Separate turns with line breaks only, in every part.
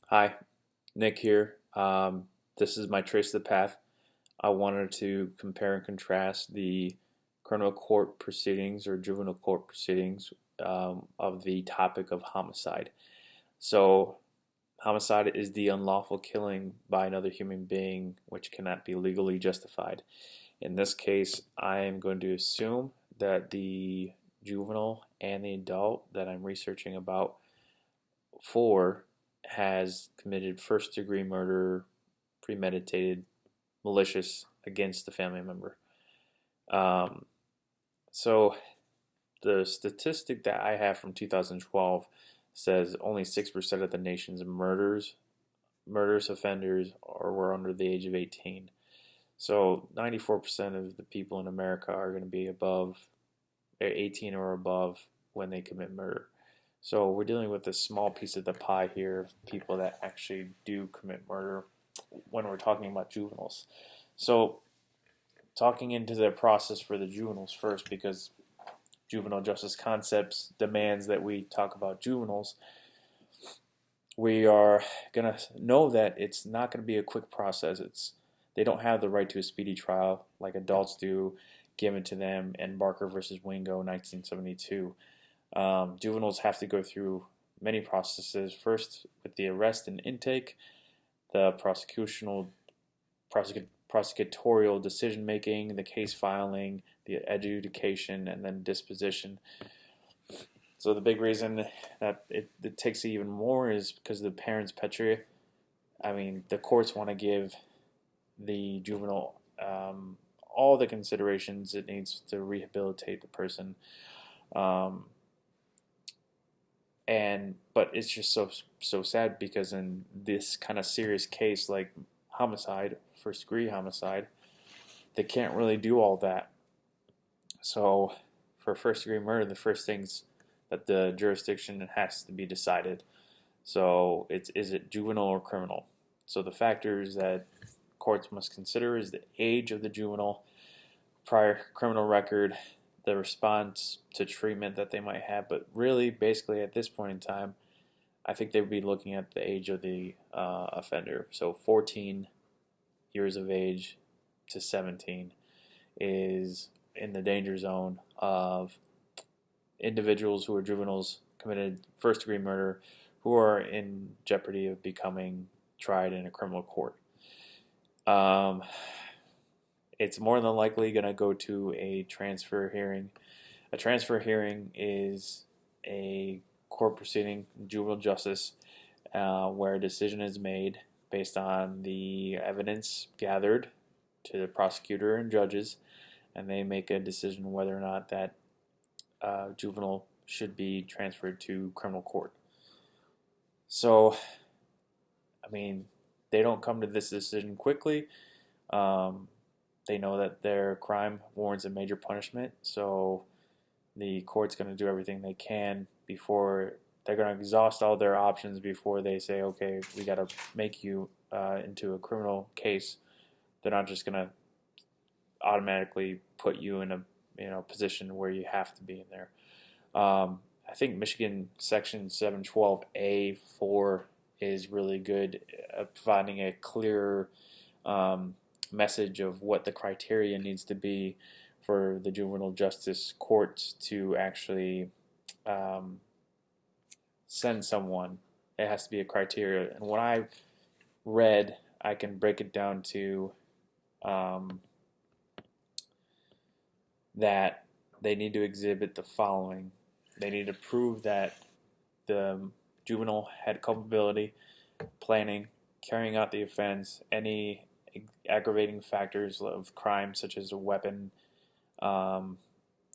Hi, Nick here. This is my Trace the Path. I wanted to compare and contrast the criminal court proceedings or juvenile court proceedings of the topic of homicide. So, homicide is the unlawful killing by another human being which cannot be legally justified. In this case, I am going to assume that the juvenile and the adult that I'm researching about for has committed first degree murder, premeditated, malicious against the family member. Um, so the statistic that I have from 2012 says only 6% of the nation's murderous offenders were under the age of 18. So 94% of the people in America are going to be above 18 or above when they commit murder. So we're dealing with a small piece of the pie here of people that actually do commit murder when we're talking about juveniles. So talking into the process for the juveniles first, because juvenile justice concepts demands that we talk about juveniles, we are going to know that it's not going to be a quick process. They don't have the right to a speedy trial like adults do, given to them in Barker versus Wingo, 1972. Juveniles have to go through many processes. First, with the arrest and intake, the prosecutorial decision making, the case filing, the adjudication, and then disposition. So the big reason that it takes even more is because of the parents' patria. I mean, the courts want to give the juvenile all the considerations it needs to rehabilitate the person. Um, but it's just so sad because in this kind of serious case like homicide, first degree homicide, they can't really do all that. So for first degree murder, the first things that the jurisdiction has to be decided. So it's is it juvenile or criminal? So the factors that courts must consider is the age of the juvenile, prior criminal record, the response to treatment that they might have. But really, basically, at this point in time, I think they would be looking at the age of the offender. So 14 years of age to 17 is in the danger zone of individuals who are juveniles committed first degree murder who are in jeopardy of becoming tried in a criminal court. Um, it's more than likely going to go to a transfer hearing. A transfer hearing is a court proceeding, juvenile justice, where a decision is made based on the evidence gathered to the prosecutor and judges, and they make a decision whether or not that juvenile should be transferred to criminal court. So, I mean, they don't come to this decision quickly. Um, they know that their crime warrants a major punishment, so the court's going to do everything they can before they're going to exhaust all their options before they say, okay, we got to make you into a criminal case. They're not just going to automatically put you in a position where you have to be in there. I think Michigan Section 712A4 is really good at providing a clear message of what the criteria needs to be for the juvenile justice courts to actually um, send someone. It has to be a criteria. And what I read, I can break it down to um, that they need to exhibit the following. They need to prove that the juvenile had culpability, planning, carrying out the offense, any aggravating factors of crime such as a weapon, um,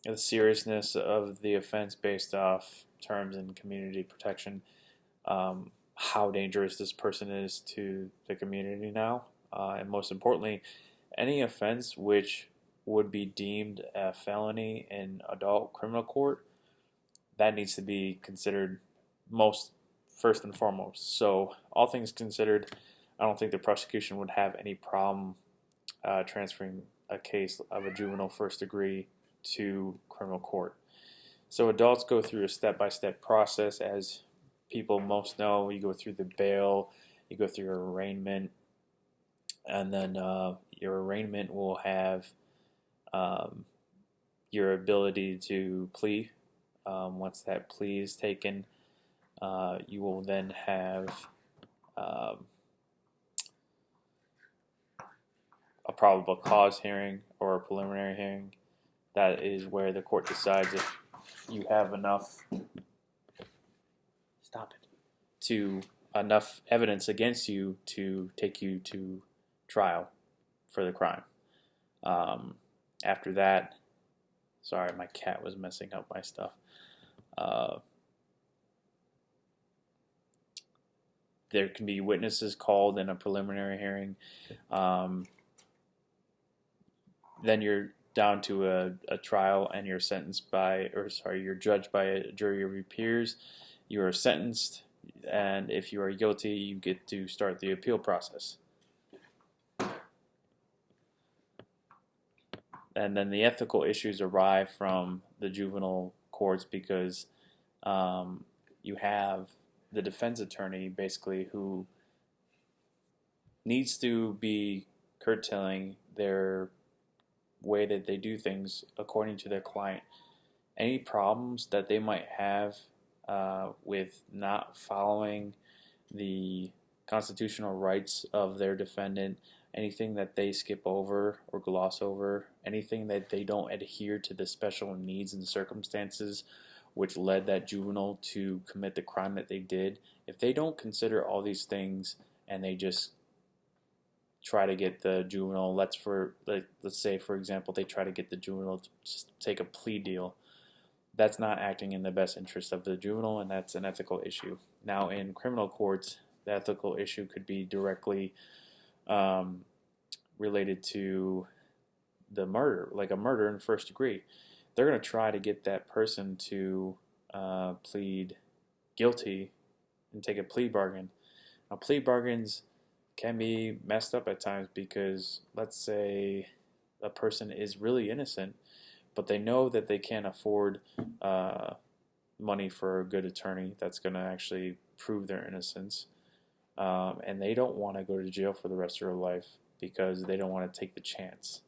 the seriousness of the offense based off terms and community protection, how dangerous this person is to the community now, and most importantly, any offense which would be deemed a felony in adult criminal court, that needs to be considered most first and foremost. So, all things considered, I don't think the prosecution would have any problem transferring a case of a juvenile first degree to criminal court. So adults go through a step-by-step process as people most know, you go through the bail, you go through your arraignment, and then your arraignment will have your ability to plea. Once that plea is taken, you will then have um, a probable cause hearing or a preliminary hearing. That is where the court decides if you have enough enough evidence against you to take you to trial for the crime. After that, sorry, my cat was messing up my stuff. There can be witnesses called in a preliminary hearing. Then you're down to a trial, and you're you're judged by a jury of your peers. You are sentenced, and if you are guilty, you get to start the appeal process. And then the ethical issues arise from the juvenile courts because you have the defense attorney basically who needs to be curtailing their way that they do things according to their client. Any problems that they might have with not following the constitutional rights of their defendant, anything that they skip over or gloss over, anything that they don't adhere to the special needs and circumstances which led that juvenile to commit the crime that they did, if they don't consider all these things and they just try to get the juvenile, let's say for example they try to get the juvenile to just take a plea deal, that's not acting in the best interest of the juvenile, and that's an ethical issue. Now in criminal courts, the ethical issue could be directly related to the murder, like a murder in first degree. They're going to try to get that person to plead guilty and take a plea bargain. Now, plea bargains can be messed up at times because let's say a person is really innocent, but they know that they can't afford money for a good attorney that's going to actually prove their innocence, and they don't want to go to jail for the rest of their life because they don't want to take the chance,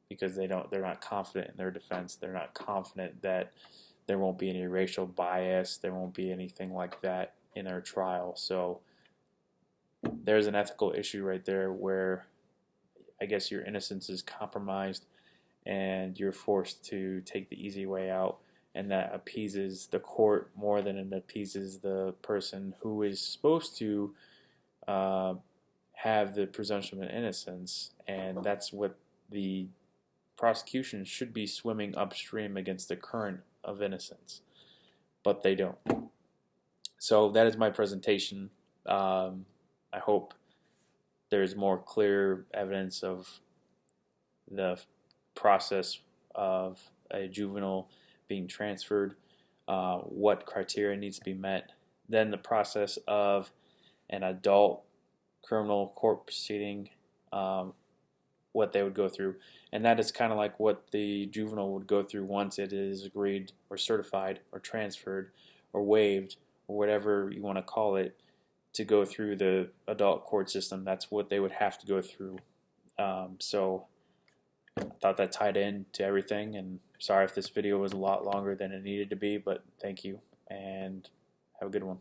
because they're not confident in their defense. They're not confident that there won't be any racial bias, there won't be anything like that in their trial. So there's an ethical issue right there where I guess your innocence is compromised and you're forced to take the easy way out, and that appeases the court more than it appeases the person who is supposed to have the presumption of innocence. And that's what the prosecution should be swimming upstream against the current of innocence, but they don't. So that is my presentation. I hope there's more clear evidence of the process of a juvenile being transferred, what criteria needs to be met, then the process of an adult criminal court proceeding, what they would go through. And that is kind of like what the juvenile would go through once it is agreed or certified or transferred or waived or whatever you want to call it to go through the adult court system. That's what they would have to go through. So I thought that tied in to everything, and sorry if this video was a lot longer than it needed to be, but thank you and have a good one.